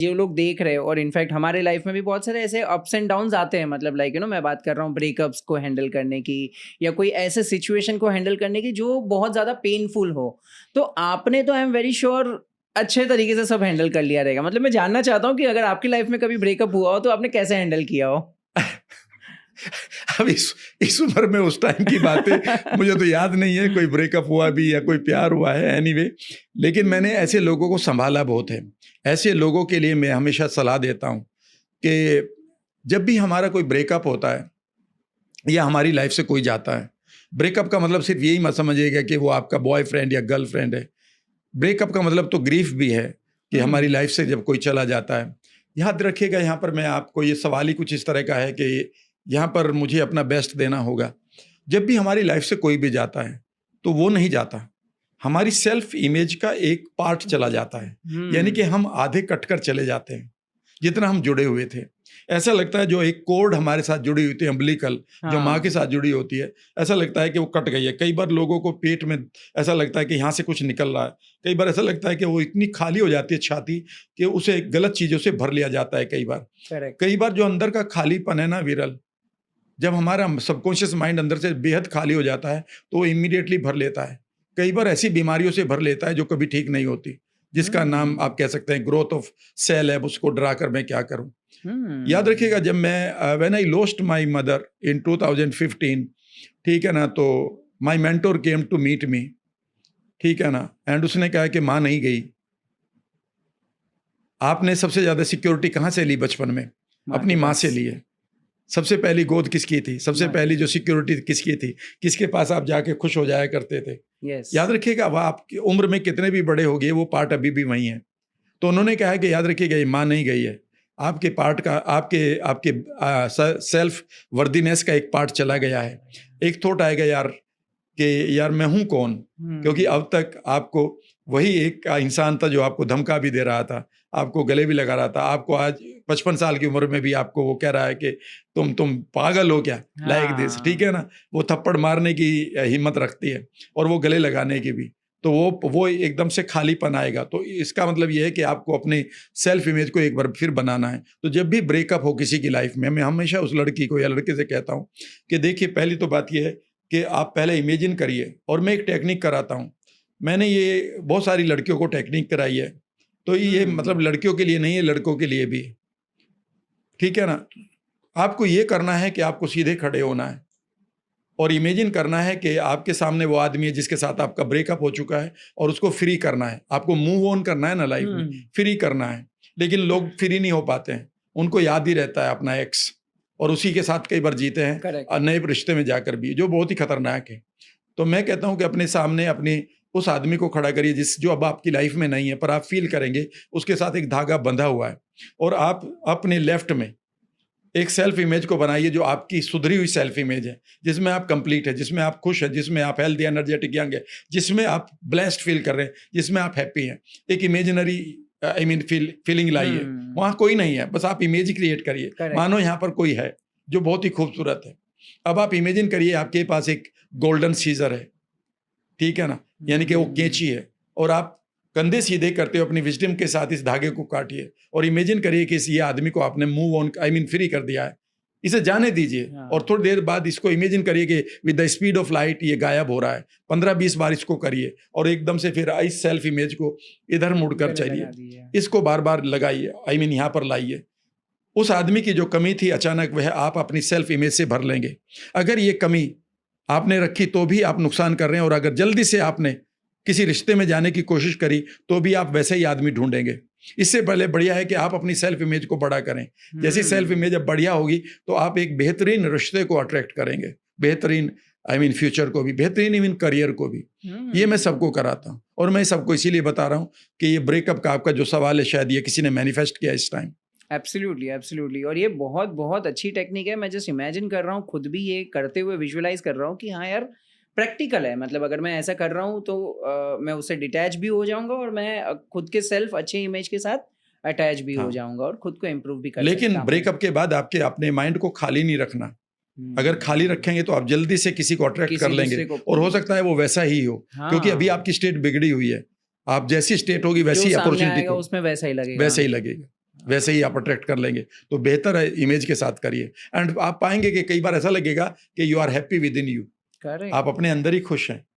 ये लोग देख रहे हैं, और इनफैक्ट हमारे लाइफ में भी बहुत सारे ऐसे अप्स एंड डाउन्स आते हैं, मतलब लाइक मैं बात कर रहा हूँ ब्रेकअप्स को हैंडल करने की, या कोई ऐसे सिचुएशन को हैंडल करने की जो बहुत ज़्यादा पेनफुल हो। तो आपने तो आई एम वेरी श्योर अच्छे तरीके से सब हैंडल कर लिया रहेगा। मतलब मैं जानना चाहता हूँ कि अगर आपकी लाइफ में कभी ब्रेकअप हुआ हो तो आपने कैसे हैंडल किया हो? अब इस उम्र में उस टाइम की बातें मुझे तो याद नहीं है, कोई ब्रेकअप हुआ भी या कोई प्यार हुआ है, एनीवे। लेकिन मैंने ऐसे लोगों को संभाला बहुत है। ऐसे लोगों के लिए मैं हमेशा सलाह देता हूँ कि जब भी हमारा कोई ब्रेकअप होता है या हमारी लाइफ से कोई जाता है, ब्रेकअप का मतलब सिर्फ यही मत समझिएगा कि वो आपका बॉयफ्रेंड या गर्लफ्रेंड है। ब्रेकअप का मतलब तो ग्रीफ भी है कि हमारी लाइफ से जब कोई चला जाता है। याद रखिएगा, यहाँ पर मैं आपको, ये सवाल ही कुछ इस तरह का है कि यहाँ पर मुझे अपना बेस्ट देना होगा। जब भी हमारी लाइफ से कोई भी जाता है तो वो नहीं जाता, हमारी सेल्फ इमेज का एक पार्ट चला जाता है। यानी कि हम आधे कटकर चले जाते हैं जितना हम जुड़े हुए थे। ऐसा लगता है जो एक कोड हमारे साथ जुड़ी हुई थी, अम्बिलिकल, जो माँ के साथ जुड़ी होती है, ऐसा लगता है कि वो कट गई है। कई बार लोगों को पेट में ऐसा लगता है कि यहाँ से कुछ निकल रहा है। कई बार ऐसा लगता है कि वो इतनी खाली हो जाती है छाती कि उसे गलत चीज़ों से भर लिया जाता है। कई बार जो अंदर का खालीपन है ना विरल, जब हमारा सबकॉन्शियस माइंड अंदर से बेहद खाली हो जाता है तो वो इमीडिएटली भर लेता है। कई बार ऐसी बीमारियों से भर लेता है जो कभी ठीक नहीं होती, जिसका नाम आप कह सकते हैं ग्रोथ ऑफ सेल है। उसको डरा कर मैं क्या करूं। याद रखिएगा, जब मैं when I lost my mother in 2015, ठीक है ना, तो my mentor came to meet me, ठीक है ना, एंड उसने कहा कि माँ नहीं गई। आपने सबसे ज्यादा सिक्योरिटी कहाँ से ली बचपन में? अपनी माँ से ली है। सबसे पहली गोद किसकी थी? सबसे पहली जो सिक्योरिटी किसकी थी? किसके पास आप जाके खुश हो जाया करते थे? याद रखिएगा, वह आपकी उम्र में कितने भी बड़े हो गए, वो पार्ट अभी भी वही है। तो उन्होंने कहा कि याद रखिएगा, ये माँ नहीं गई है, आपके पार्ट का, आपके सेल्फ वर्दीनेस का एक पार्ट चला गया है। एक थॉट आएगा यार कि यार मैं हूँ कौन, क्योंकि अब तक आपको वही एक इंसान था जो आपको धमका भी दे रहा था, आपको गले भी लगा रहा था। आपको आज 55 साल की उम्र में भी आपको वो कह रहा है कि तुम पागल हो क्या, लाइक दिस, ठीक है ना। वो थप्पड़ मारने की हिम्मत रखती है और वो गले लगाने की भी। तो वो एकदम से खालीपन आएगा। तो इसका मतलब ये है कि आपको अपने सेल्फ इमेज को एक बार फिर बनाना है। तो जब भी ब्रेकअप हो किसी की लाइफ में, मैं हमेशा उस लड़की को या लड़के से कहता हूँ कि देखिए, पहली तो बात यह है कि आप पहले इमेजिन करिए। और मैं एक टेक्निक कराता हूँ, मैंने ये बहुत सारी लड़कियों को टेक्निक कराई है। तो ये मतलब लड़कियों के लिए नहीं है, लड़कों के लिए भी, ठीक है ना। आपको ये करना है कि आपको सीधे खड़े होना है और इमेजिन करना है कि आपके सामने वो आदमी है जिसके साथ आपका ब्रेकअप हो चुका है और उसको फ्री करना है। आपको मूव ऑन करना है ना लाइफ में, फ्री करना है। लेकिन लोग फ्री नहीं हो पाते हैं, उनको याद ही रहता है अपना एक्स, और उसी के साथ कई बार जीते हैं और नए रिश्ते में जाकर भी, जो बहुत ही खतरनाक है। तो मैं कहता हूं कि अपने सामने अपने उस आदमी को खड़ा करिए जो अब आपकी लाइफ में नहीं है, पर आप फील करेंगे उसके साथ एक धागा बंधा हुआ है। और आप अपने लेफ्ट में एक सेल्फ इमेज को बनाइए जो आपकी सुधरी हुई सेल्फ इमेज है, जिसमें आप कंप्लीट है, जिसमें आप खुश है, जिसमें आप हेल्दी, एनर्जेटिक, यंग है, जिसमें आप ब्लेस्ड फील कर रहे हैं, जिसमें आप हैप्पी हैं। एक इमेजिनरी फीलिंग लाइए। वहां कोई नहीं है, बस आप इमेज क्रिएट करिए, मानो यहाँ पर कोई है जो बहुत ही खूबसूरत है। अब आप इमेजिन करिए आपके पास एक गोल्डन सीजर है, ठीक है ना, यानी कि वो कैंची है, और आप कंधे सीधे करते हो अपनी विजडम के साथ इस धागे को काटिए और इमेजिन करिए कि ये आदमी को आपने मूव ऑन, फ्री कर दिया है, इसे जाने दीजिए। और थोड़ी देर बाद इसको इमेजिन करिए कि with the speed of light ये गायब हो रहा है। 15-20 बार इसको करिए और एकदम से फिर इस सेल्फ इमेज को इधर मुड़कर चलिए, इसको बार बार लगाइए, यहाँ पर लाइए। उस आदमी की जो कमी थी अचानक वह आप अपनी सेल्फ इमेज से भर लेंगे। अगर ये कमी आपने रखी तो भी आप नुकसान कर रहे हैं, और अगर जल्दी से आपने किसी रिश्ते में जाने की कोशिश करी तो भी आप वैसे ही आदमी ढूंढेंगे। इससे पहले बढ़िया है कि आप अपनी सेल्फ इमेज को बड़ा करें। जैसी सेल्फ इमेज अब बढ़िया होगी तो आप एक बेहतरीन रिश्ते को अट्रैक्ट करेंगे, बेहतरीन फ्यूचर को भी, बेहतरीन करियर को भी। ये मैं सबको कराता हूँ और मैं सबको इसीलिए बता रहा हूँ कि ये ब्रेकअप का आपका जो सवाल है शायद ये किसी ने मैनिफेस्ट किया इस टाइम। Absolutely, absolutely. और ये बहुत बहुत अच्छी टेक्निक है। मैं जस्ट इमेजिन कर रहा हूँ, खुद भी ये करते हुए विजुअलाइज कर रहा हूँ कि हाँ यार, प्रैक्टिकल है। मतलब अगर मैं ऐसा कर रहा हूँ तो मैं उससे डिटैच भी हो जाऊंगा और मैं खुद के सेल्फ अच्छे इमेज के साथ अटैच भी हो जाऊंगा और खुद को इम्प्रूव भी कर सकता हूं। लेकिन ब्रेकअप के बाद आपके अपने माइंड को खाली नहीं रखना। अगर खाली रखेंगे तो आप जल्दी से किसी को अट्रैक्ट कर लेंगे और हो सकता है वो वैसा ही हो, क्योंकि अभी आपकी स्टेट बिगड़ी हुई है। आप जैसी स्टेट होगी वैसी अपॉर्चुनिटी को, उसमें वैसा ही लगेगा। वैसे ही आप अट्रैक्ट कर लेंगे। तो बेहतर है इमेज के साथ करिए, एंड आप पाएंगे कि कई बार ऐसा लगेगा कि you are happy within you, correct. आप अपने अंदर ही खुश हैं।